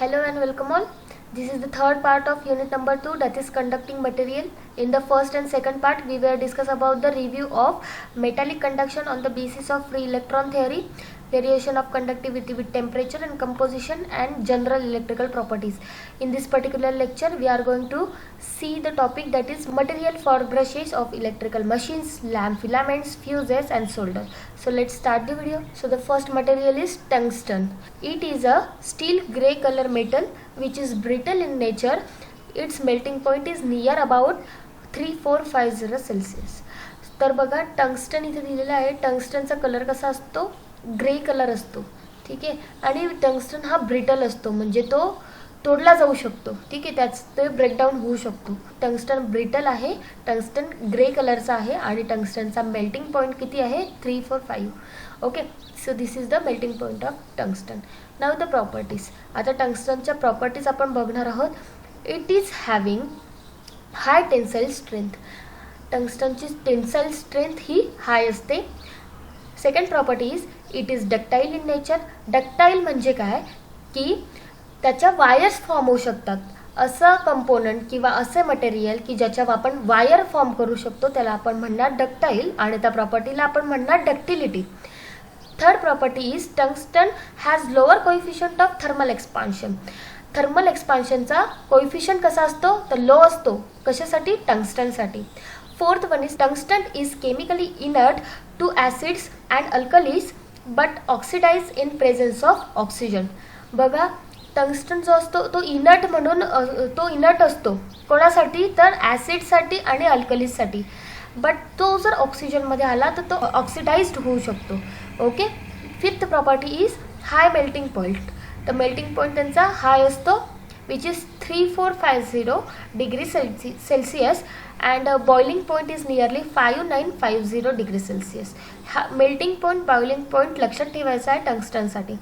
Hello and welcome all. This is the third part of unit number 2, that is conducting material. In the first and second part we will discuss about the review of metallic conduction on the basis of free electron theory, variation of conductivity with temperature and composition, and general electrical properties. In this particular lecture we are going to see the topic that is material for brushes of electrical machines, lamp filaments, fuses and solder. So let's start the video. So the first material is tungsten. It is a steel grey color metal which is brittle in nature. Its melting point is near about 3450 Celsius. तर बघा tungsten इथे दिलेला आहे. टंगस्टनचा colour कसा असतो, grey colour असतो. ठीक आहे. आणि टंगस्टन हा ब्रिटल असतो, म्हणजे तो तोडला जाऊ शकतो. ठीक आहे, त्याच ते ब्रेकडाऊन होऊ शकतो. टंगस्टन ब्रिटल आहे, टंगस्टन ग्रे कलरचा आहे आणि टंगस्टनचा मेल्टिंग पॉईंट किती आहे, 345. Okay, so this is the melting point of tungsten. Now the properties. आता टंगस्टनच्या प्रॉपर्टीज आपण बघणार आहोत. It is having high tensile strength. टंगस्टनची टेन्साईल स्ट्रेंथ ही हाय असते. Second property is it is ductile in nature. Ductile म्हणजे काय की त्याच्या वायर्स फॉर्म होऊ शकतात. असं कंपोनंट किंवा असे मटेरियल की ज्याच्यावर आपण वायर फॉर्म करू शकतो त्याला आपण म्हणणार डक्टाईल, आणि त्या प्रॉपर्टीला आपण म्हणणार ductility. Third property is tungsten has lower coefficient of thermal expansion. Thermal एक्सपान्शनचा कोएफिशियंट कसा असतो तर लो असतो. कशासाठी, टंगस्टनसाठी. Fourth one is tungsten is chemically inert to acids and alkalies but oxidize in presence of oxygen. बघा, tungsten जो असतो तो इनर्ट म्हणून तो इनर्ट असतो. कोणासाठी तर ॲसिडसाठी आणि अल्कलीजसाठी. बट तो जर ऑक्सिजनमध्ये आला तर तो ऑक्सिडाइज्ड होऊ शकतो. Okay. Fifth property is high melting point. तर मेल्टिंग पॉईंट त्यांचा हाय असतो which is 3450 degree Celsius and boiling point is nearly 5950 degree Celsius. हा मेल्टिंग पॉईंट, बॉइलिंग पॉईंट लक्षात ठेवायचा आहे टंगस्टनसाठी.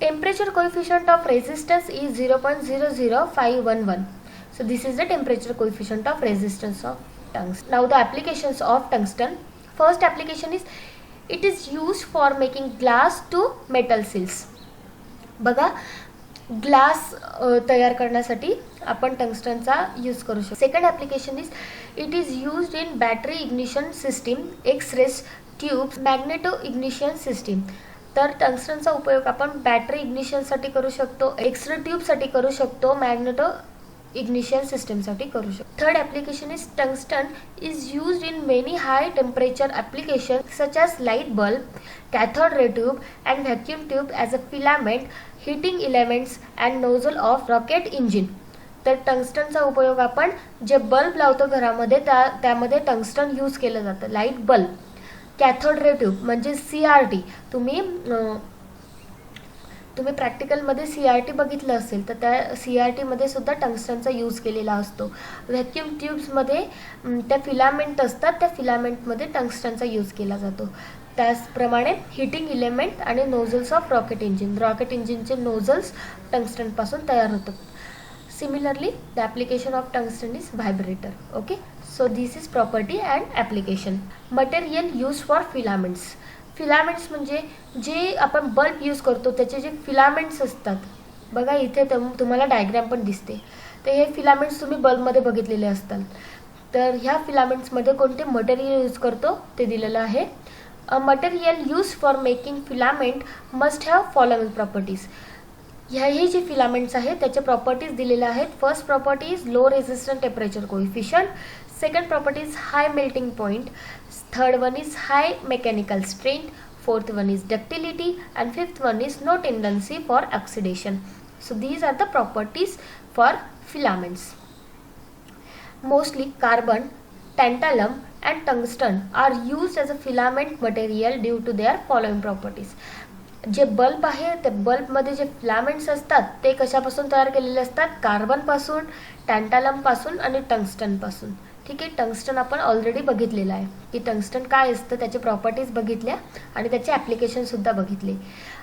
Temperature coefficient of resistance is 0.00511. So this is the temperature coefficient of resistance of tungsten. Now the applications of tungsten. First application is it is used for making glass to metal seals. बघा, glass तयार करण्यासाठी आपण टंगस्टनचा use करू शकतो. Second application is it is used in battery ignition system, X-rays tubes, magneto ignition system. तर टंगस्टनचा उपयोग आपण battery इग्निशनसाठी करू शकतो, एक्सरे ट्यूबसाठी करू शकतो, मॅग्नेटो इग्निशन सिस्टमसाठी करू शकतो. Third application is tungsten is used in many high temperature application such as light bulb, cathode ray tube and vacuum tube as a filament, heating elements and nozzle of rocket engine. तर टंगस्टनचा उपयोग आपण जे bulb लावतो घरामध्ये त्यामध्ये tungsten use केलं जातं. Light bulb, cathode ray tube म्हणजे CRT. तुम्ही प्रॅक्टिकलमध्ये CRT बघितलं असेल तर त्या CRTमध्ये सुद्धा टंगस्टनचा यूज केलेला असतो. व्हॅक्यूम ट्यूब्समध्ये त्या फिलामेंट असतात, त्या फिलामेंटमध्ये टंगस्टनचा यूज केला जातो. त्याचप्रमाणे हिटिंग इलेमेंट आणि nozzles of rocket engine. Rocket इंजिनचे नोझल्स टंगस्टनपासून तयार होतात. Similarly, the application of tungsten is vibrator. Okay, so this is property and application. Material used for filaments. Filaments म्हणजे जे आपण बल्ब यूज करतो त्याचे जे फिलामेंट्स असतात. बघा, इथे तुम्हाला डायग्राम पण दिसते. तर हे फिलामेंट्स तुम्ही बल्बमध्ये बघितलेले असतात. तर ह्या फिलामेंट्समध्ये कोणते मटेरियल यूज करतो ते दिलेलं आहे. A material use for making filament must have following properties. ह्याही जे फिलामेंट्स आहेत त्याचे प्रॉपर्टीज दिलेल्या आहेत. First property is low resistant temperature coefficient. Second property is high melting point. Third one is high mechanical strength. Fourth one is ductility and fifth one is no tendency for oxidation. So these are the properties for filaments. Mostly carbon, tantalum and tungsten are used as a filament material due to their following properties. जे bulb आहे त्या बल्बमध्ये जे filaments असतात ते कशापासून तयार केलेले असतात, कार्बनपासून, टँटालमपासून आणि टंगस्टनपासून. ठीक आहे. टंगस्टन आपण ऑलरेडी बघितलेलं आहे की टंगस्टन काय असतं, त्याचे प्रॉपर्टीज बघितल्या आणि त्याचे ॲप्लिकेशनसुद्धा बघितले.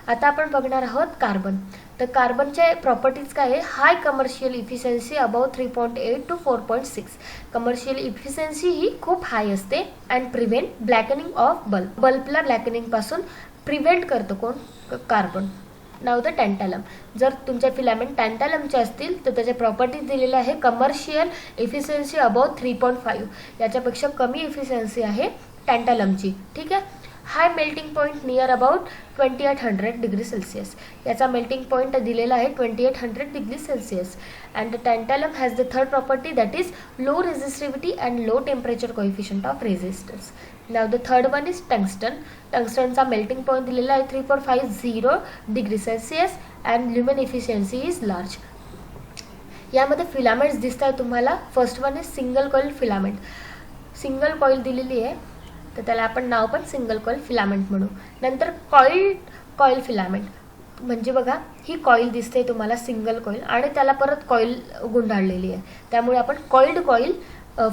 आता आपण बघणार आहोत कार्बन. तर कार्बनचे प्रॉपर्टीज काय आहे, high commercial efficiency above 3.8 to 4.6. Commercial efficiency ही खूप हाय असते. And prevent blackening of bulb. बल्बला ब्लॅकनिंगपासून प्रिव्हेंट करतो कोण, कार्बन. Now the tantalum. जर तुमचे फिलामेंट टँटॅलमचे असतील तर त्याचे प्रॉपर्टीज दिलेले आहे. कमर्शियल इफिशियन्सी अबाउट 3.5, याच्यापेक्षा कमी इफिशियन्सी आहे टँटॅलमची. ठीक आहे. High melting point near about 2800 degree Celsius, याचा मेल्टिंग पॉईंट दिलेला आहे 2800 degree Celsius. And the tantalum has the third property that is low resistivity and low temperature coefficient of resistance. Now the third one is tungsten. टंगस्टनचा melting point दिलेला आहे 3.50 degree Celsius and lumen efficiency is large. यामध्ये filaments दिसत आहे तुम्हाला. First one is single coil filament. Single coil दिलेली आहे तर त्याला आपण नाव पण सिंगल कॉईल फिलामेंट म्हणू. नंतर कॉईल फिलामेंट म्हणजे बघा ही कॉईल दिसते तुम्हाला सिंगल कॉईल आणि त्याला परत कॉईल गुंडाळलेली आहे, त्यामुळे आपण कॉईल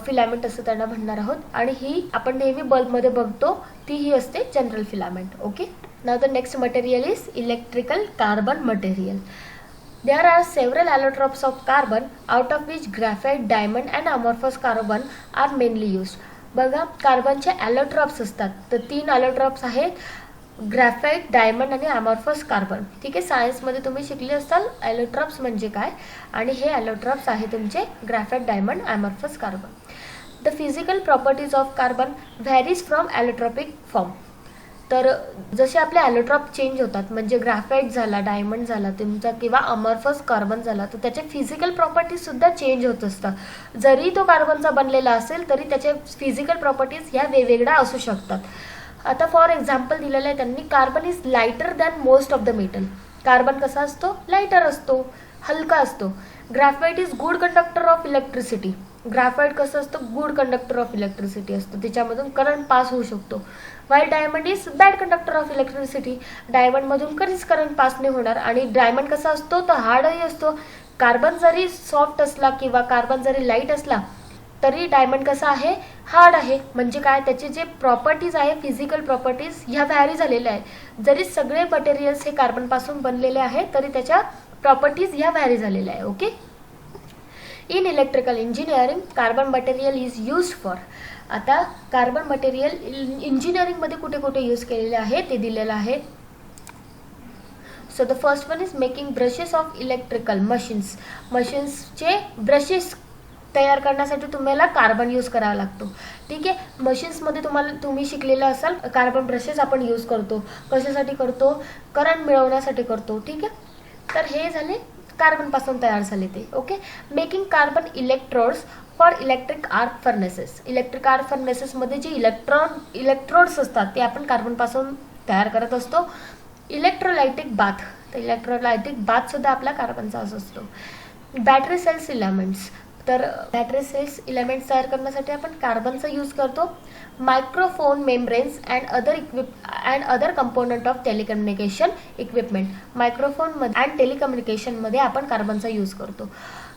फिलामेंट असं त्यांना म्हणणार आहोत. आणि ही आपण नेहमी बल्बमध्ये बघतो ती ही असते general filament. Okay. Now the next material is electrical carbon material. There are several allotropes of carbon, out of which graphite, diamond and amorphous carbon are mainly used. बघा कार्बनचे ॲलोट्रॉप्स असतात तर 3 ॲलोट्रॉप्स आहेत, ग्रॅफाइट, डायमंड आणि अमॉर्फस कार्बन. ठीक आहे. सायन्समध्ये तुम्ही शिकले असाल ॲलोट्रॉप्स म्हणजे काय, आणि हे ॲलोट्रॉप्स आहे तुमचे graphite, diamond, amorphous carbon. The physical properties of carbon varies from allotropic form. तर जसे आपले ॲलोट्रॉप चेंज होतात म्हणजे ग्रॅफाइट झाला, डायमंड झाला तुमचा किंवा अमॉर्फस कार्बन झाला, तर त्याचे फिजिकल प्रॉपर्टीजसुद्धा चेंज होत असतात. जरी तो कार्बनचा बनलेला असेल तरी त्याचे फिजिकल प्रॉपर्टीज ह्या वेगवेगळ्या असू शकतात. आता फॉर एक्झाम्पल दिलेलं आहे त्यांनी, carbon is lighter than most of the metal. Carbon कसा असतो? लाइटर असतो, हलका असतो. Graphite is good conductor of electricity. Graphite कसं असतं? गुड कंडक्टर ऑफ इलेक्ट्रिसिटी असतो, त्याच्यामधून करंट पास होऊ शकतो. While diamond is bad conductor of electricity. डायमंडमधून कधीच करंट पास नाही होणार. आणि डायमंड कसा असतो? तर हार्डही असतो. कार्बन जरी सॉफ्ट असला किंवा कार्बन जरी लाईट असला तरी डायमंड कसा आहे? हार्ड आहे. म्हणजे काय? त्याचे जे प्रॉपर्टीज आहे फिजिकल प्रॉपर्टीज ह्या व्हॅरी झालेल्या आहेत. जरी सगळे मटेरियल्स हे कार्बनपासून बनलेले आहेत तरी त्याच्या प्रॉपर्टीज ह्या व्हॅरी झालेल्या आहे. Okay. In electrical engineering carbon material is used for. आता कार्बन मटेरियल इंजिनिअरिंगमध्ये कुठे कुठे यूज केलेले आहे ते दिलेलं आहे. So the first one is making brushes of electrical machines. मशीन्सचे ब्रशेस तयार करण्यासाठी तुम्हाला कार्बन यूज करावा लागतो. ठीक आहे. मशीन्समध्ये तुम्ही शिकलेलं असाल कार्बन ब्रशेस आपण यूज करतो. कशासाठी करतो? करंट मिळवण्यासाठी करतो. ठीक आहे. तर हे झाले कार्बनपासून तयार झाले ते. Okay. Making carbon electrodes for electric arc furnaces. Electric arc फर्नेसेसमध्ये जे इलेक्ट्रोड्स असतात ते आपण कार्बनपासून तयार करत असतो. Electrolytic bath. तर इलेक्ट्रोलायटिक बाथ सुद्धा आपला कार्बनचाच असतो. Battery cells elements. तर बॅटरी सेल्स इलेमेंट्स तयार करण्यासाठी आपण कार्बनचा यूज करतो. Microphone membranes and other component of telecommunication equipment. Microphone and टेलिकम्युनिकेशनमध्ये आपण कार्बनचा यूज करतो.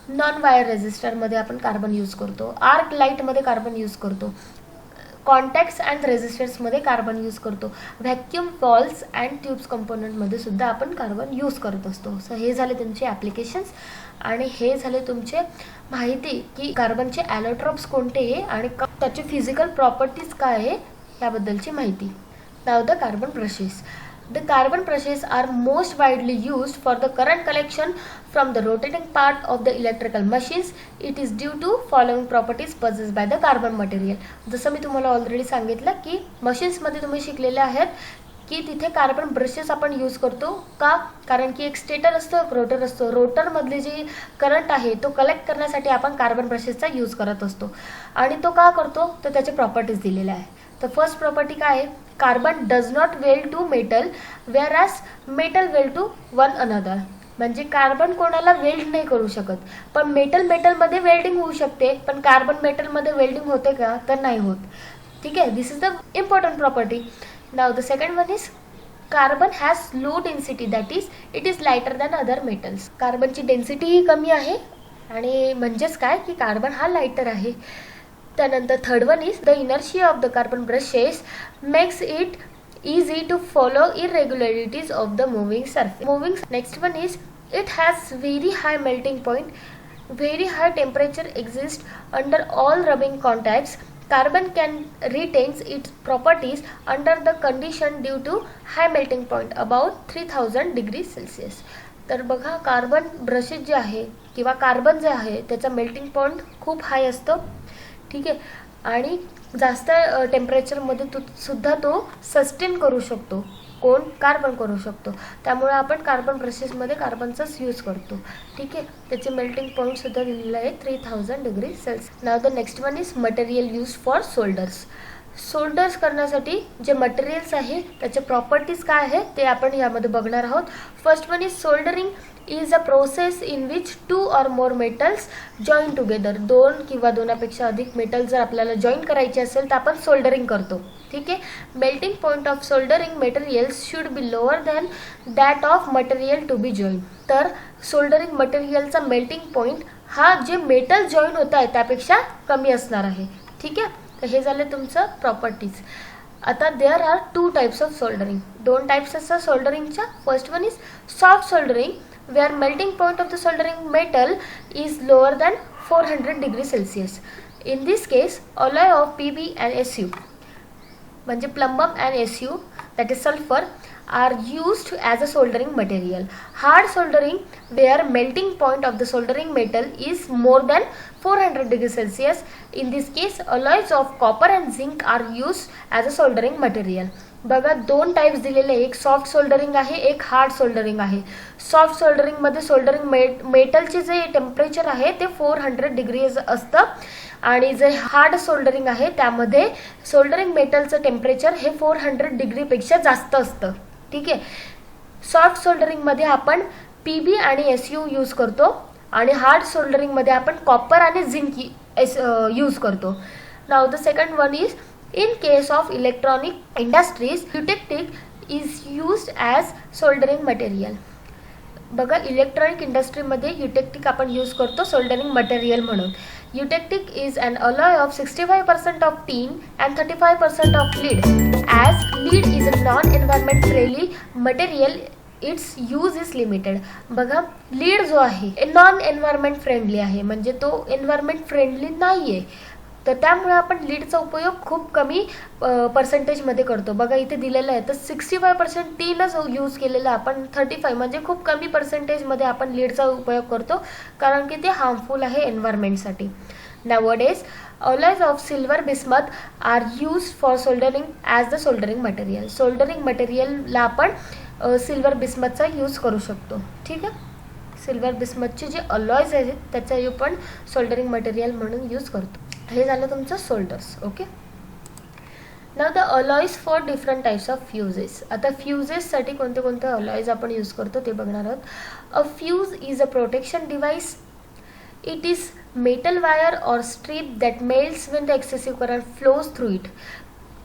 नॉन वायर रेजिस्टरमध्ये आपण कार्बन यूज करतो. आर्क लाईटमध्ये कार्बन यूज करतो. कॉन्टॅक्ट्स अँड रेजिस्टर्समध्ये कार्बन यूज करतो. व्हॅक्यूम वॉल्स अँड ट्यूब्स कंपोनंटमध्ये सुद्धा आपण कार्बन यूज करत असतो. सो हे झाले तुमचे ॲप्लिकेशन्स आणि हे झाले तुमचे माहिती की कार्बनचे ॲलोट्रॉप्स कोणते आहे आणि त्याचे फिजिकल प्रॉपर्टीज काय आहे याबद्दलची माहिती. नाव the carbon brushes. The carbon brushes are most widely used for the current collection from the rotating part of the electrical machines. It is due to following properties possessed by the carbon material. जसं मी तुम्हाला already सांगितलं की मशीन्समध्ये तुम्ही शिकलेले आहेत की तिथे carbon brushes आपण यूज करतो का? कारण की एक स्टेटर असतो, एक रोटर असतो. रोटरमधले जे करंट आहे तो कलेक्ट करण्यासाठी आपण कार्बन ब्रशेसचा यूज करत असतो. आणि तो का करतो? तर त्याचे प्रॉपर्टीज दिलेले आहे. तर फर्स्ट प्रॉपर्टी काय आहे? Carbon does not weld to metal whereas metal weld to one another. म्हणजे कार्बन कोणाला वेल्ड नाही करू शकत, पण मेटलमध्ये वेल्डिंग होऊ शकते, पण कार्बन मेटलमध्ये वेल्डिंग होते का? तर नाही होत. ठीक आहे. This is the important property. Now the second one is carbon has low density, that is it is lighter than other metals. कार्बनची डेन्सिटी ही कमी आहे आणि म्हणजेच काय की कार्बन हा लायटर आहे. त्यानंतर third one is the inertia of the carbon brushes makes it easy to follow irregularities of the moving surface. Next one is it has very high melting point. Very high temperature exists under all rubbing contacts. Carbon can retains its properties under the condition due to high melting point about 3000 degrees Celsius. तर बघा, carbon brushes जे आहे किंवा carbon जे आहे त्याचा melting point खूप हाय असतो, ठीक आहे, आणि जास्त टेम्परेचरमध्ये सुद्धा तो सस्टेन करू शकतो. कोण? कार्बन करू शकतो. त्यामुळे आपण कार्बन ब्रशेसमध्ये कार्बनचाच यूज करतो, ठीक आहे. त्याचे मेल्टिंग पॉईंट सुद्धा दिलेलं आहे 3000 degree Celsius. Now the next one is material use for shoulders. Shoulders करण्यासाठी जे मटेरियल्स आहे त्याचे प्रॉपर्टीज काय आहे ते आपण यामध्ये बघणार आहोत. First one is soldering is a process in which 2 or more metals join together. 2 किंवा 2पेक्षा अधिक मेटल जर आपल्याला जॉईन करायचे असेल तर आपण सोल्डरिंग करतो, ठीक आहे. Melting point of soldering materials should be lower than that of material to be join. तर सोल्डरिंग मटेरियलचा मेल्टिंग पॉईंट हा जे मेटल जॉईन होत आहे त्यापेक्षा कमी असणार आहे, ठीक आहे. तर हे झाले तुमचं प्रॉपर्टीज. आता there are 2 types of soldering. 2 types असतात सोल्डरिंगच्या. First one is soft soldering where melting point of the soldering metal is lower than 400 degrees Celsius. In this case, alloy of Pb and Su, म्हणजे plumbum and Su, that is sulfur, are used as a soldering material. Hard soldering, where melting point of the soldering metal is more than 400 degrees Celsius. In this case, alloys of copper and zinc are used as a soldering material. बघा, 2 types दिलेले आहे. एक soft soldering आहे, एक hard soldering आहे. Soft सोल्डरिंगमध्ये soldering मेटलचे जे temperature आहे ते 400 डिग्रीज असतं आणि जे हार्ड सोल्डरिंग आहे त्यामध्ये सोल्डरिंग मेटलचं टेम्परेचर हे 400 डिग्रीपेक्षा जास्त असतं, ठीक आहे. सॉफ्ट सोल्डरिंगमध्ये आपण पीबी आणि एसयू यूज करतो आणि हार्ड सोल्डरिंगमध्ये आपण कॉपर आणि झिंक यूज करतो. नाव the second one is in case of electronic industries, eutectic is used as soldering material. बघा, इलेक्ट्रॉनिक इंडस्ट्रीमध्ये युटेक्टिक आपण यूज करतो सोल्डरिंग मटेरियल म्हणून. Eutectic is an alloy of 65% of tin and 35% of lead. As lead is a non environment friendly material, its use is limited. बघा, lead जो आहे non environment friendly आहे, म्हणजे तो एन्व्हायरमेंट फ्रेंडली नाही आहे. तर त्यामुळे आपण लीडचा उपयोग खूप कमी पर्सेंटेजमध्ये करतो. बघा, इथे दिलेलं आहे तर 65% टीनच यूज केलेलं आपण, 35 म्हणजे खूप कमी पर्सेंटेजमध्ये आपण लीडचा उपयोग करतो कारण की ते हार्मफुल आहे एन्व्हायरमेंटसाठी. Nowadays, alloys of silver bismuth are used for soldering as the soldering material. Soldering मटेरियलला आपण सिल्वर बिस्मथचा यूज करू शकतो, ठीक आहे. सिल्वर बिस्मथचे जे अलॉयज आहेत त्याचा आपण सोल्डरिंग मटेरियल म्हणून यूज करतो. हे झालं तुमचं shoulders, okay. Now the alloys for different types of फ्युजेस. आता फ्युजेससाठी कोणते कोणते अलॉयज आपण यूज करतो ते बघणार आहोत. अ fuse is a protection device. It is metal wire or strip that melts when the excessive current flows through it.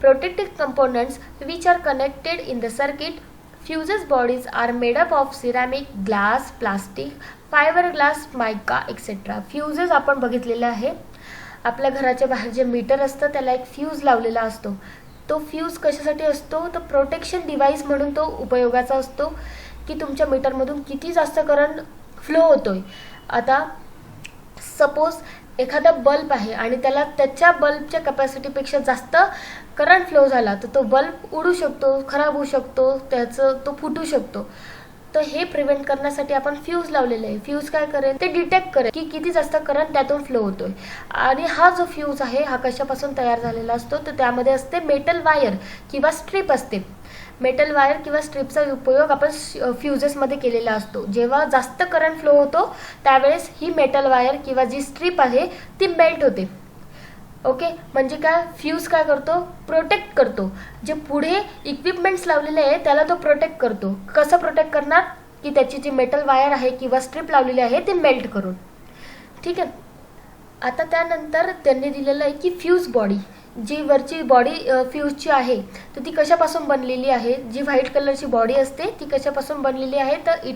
Protective components which are connected in the circuit. Fuses bodies are made up of ceramic, glass, plastic, fiberglass, mica, etc. Fuses आपण बघितलेले आहे. आपल्या घराच्या बाहेर जे metre असतं त्याला एक फ्यूज लावलेला असतो. तो फ्यूज कशासाठी असतो? तर प्रोटेक्शन डिव्हाइस म्हणून तो उपयोगाचा असतो की तुमच्या मीटरमधून किती जास्त करंट फ्लो होतोय. आता सपोज एखादा बल्ब आहे आणि त्याला त्याच्या बल्बच्या कॅपॅसिटीपेक्षा जास्त करंट फ्लो झाला तर तो बल्ब उडू शकतो, खराब होऊ शकतो, तो फुटू शकतो. तर हे प्रिव्हेंट करण्यासाठी आपण फ्यूज लावलेले आहे. फ्यूज काय करेल? ते डिटेक्ट करेल की किती जास्त करंट त्यातून फ्लो होतोय. आणि हा जो फ्यूज आहे हा कशापासून तयार झालेला असतो तर त्यामध्ये असते मेटल वायर किंवा स्ट्रीप असते. मेटल वायर किंवा स्ट्रीपचा उपयोग आपण फ्युजेसमध्ये केलेला असतो. जेव्हा जास्त करंट फ्लो होतो त्यावेळेस ही मेटल वायर किंवा जी स्ट्रीप आहे ती मेल्ट होते, ओके. म्हणजे काय? फ्यूज काय करतो? प्रोटेक्ट करतो. जे पुढे इक्विपमेंट्स लावलेले आहे त्याला तो प्रोटेक्ट करतो. कसं प्रोटेक्ट करणार? की त्याची जी मेटल वायर आहे किंवा स्ट्रीप लावलेली आहे ती मेल्ट करून, ठीक आहे. आता त्यानंतर त्यांनी दिलेलं आहे की फ्यूज बॉडी, जी वरची बॉडी फ्यूजची आहे तर ती कशापासून बनलेली आहे? जी व्हाईट कलरची बॉडी असते ती कशापासून बनलेली आहे? तर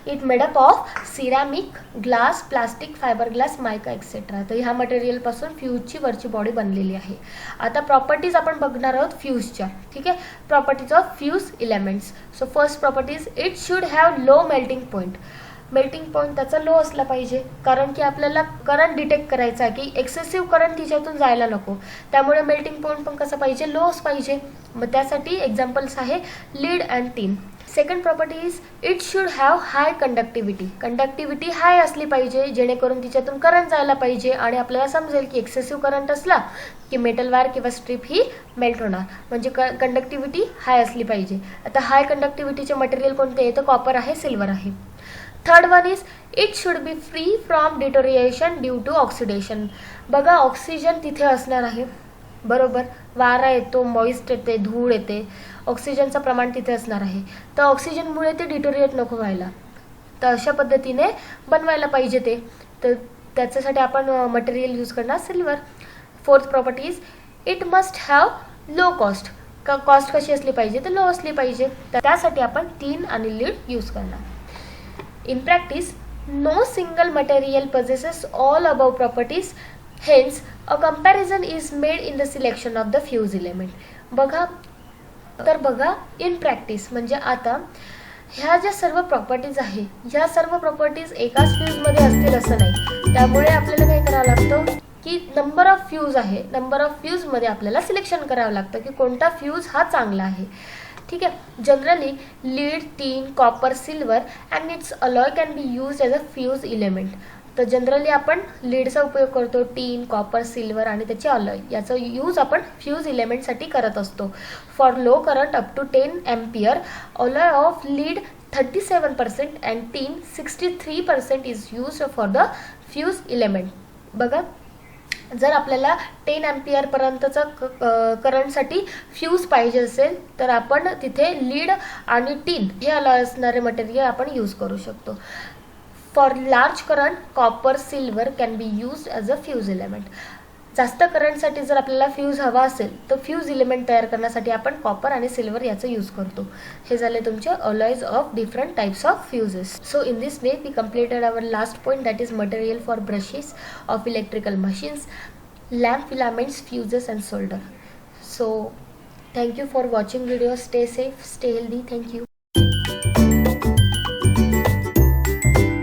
it made up of ceramic, glass, plastic, fibre glass, mica etcetera. तर ह्या मटेरियलपासून फ्यूजची वरची बॉडी बनलेली आहे. आता प्रॉपर्टीज आपण बघणार आहोत फ्यूजच्या, ठीक आहे. Properties of fuse elements. So first properties, it should have low melting point. Melting point त्याचा लो असला पाहिजे, कारण की आपल्याला करंट डिटेक्ट करायचा की एक्सेसिव्ह करंट तिच्यातून जायला नको, त्यामुळे मेल्टिंग पॉईंट पण कसं पाहिजे, लोच पाहिजे. मग त्यासाठी एक्झाम्पल्स आहे lead and tin. Second property is it should have high conductivity. Conductivity high असली पाहिजे, जेणेकरून तिच्यातून करंट जायला पाहिजे आणि आपल्याला समजेल की एक्सेसिव्ह करंट असला की मेटल वायर किंवा स्ट्रीप ही मेल्ट होणार, म्हणजे कंडक्टिव्हिटी हाय असली पाहिजे. आता हाय कंडक्टिव्हिटीचे मटेरियल कोणते आहे, तर कॉपर आहे, सिल्वर आहे. Third one is it should be free from deterioration due to oxidation. बघा ऑक्सिजन तिथे असणार आहे, बरोबर, वारा येतो, मॉइस्ट येते, धूळ येते, ऑक्सिजनचं प्रमाण तिथे असणार आहे, तर ऑक्सिजनमुळे ते डिटोरिएट नको व्हायला, तर अशा पद्धतीने बनवायला पाहिजे ते, तर त्याच्यासाठी आपण मटेरियल यूज करणार silver. Fourth property is it must have low cost. Cost कशी असली पाहिजे, तर लो असली पाहिजे, तर त्यासाठी आपण टीन आणि लीड यूज करणार. In practice, no single material possesses all above properties. Hence, a comparison is made in the selection of the fuse element. बघा in practice म्हणजे आता ह्या ज्या सर्व प्रॉपर्टीज आहे, ह्या सर्व प्रॉपर्टीज एकाच फ्यूजमध्ये असतील असं नाही, त्यामुळे आपल्याला काय करावं लागतं की नंबर ऑफ फ्यूज आहे, नंबर ऑफ फ्यूजमध्ये आपल्याला सिलेक्शन करावं लागतं की कोणता फ्यूज हा चांगला आहे. ठीक आहे. Generally lead, tin, copper, silver and it's alloy can be use as a fuse element. तर जनरली आपण लीडचा उपयोग करतो, टीन, कॉपर, सिल्वर आणि त्याचे अलॉय याचा यूज आपण फ्यूज इलेमेंटसाठी करत असतो. For low current up to 10 ampere, alloy of lead 37% and tin 63% is use for the fuse element. बघा, जर आपल्याला 10 एम्पियरपर्यंतचं करंटसाठी फ्यूज पाहिजे असेल तर आपण तिथे लीड आणि टीन हे अलॉय असणारे मटेरियल आपण यूज करू शकतो. For large current, copper, silver can be use as a fuse element. जास्त करंटसाठी जर आपल्याला फ्यूज हवा असेल तर फ्यूज इलेमेंट तयार करण्यासाठी आपण कॉपर आणि सिल्वर याचा यूज करतो. हे झाले तुमचे alloys of different types of fuses. So in this way we completed our last point, that is material for brushes of electrical machines, lamp filaments, fuses and solder. So thank you for watching video. Stay safe, stay healthy. Thank you.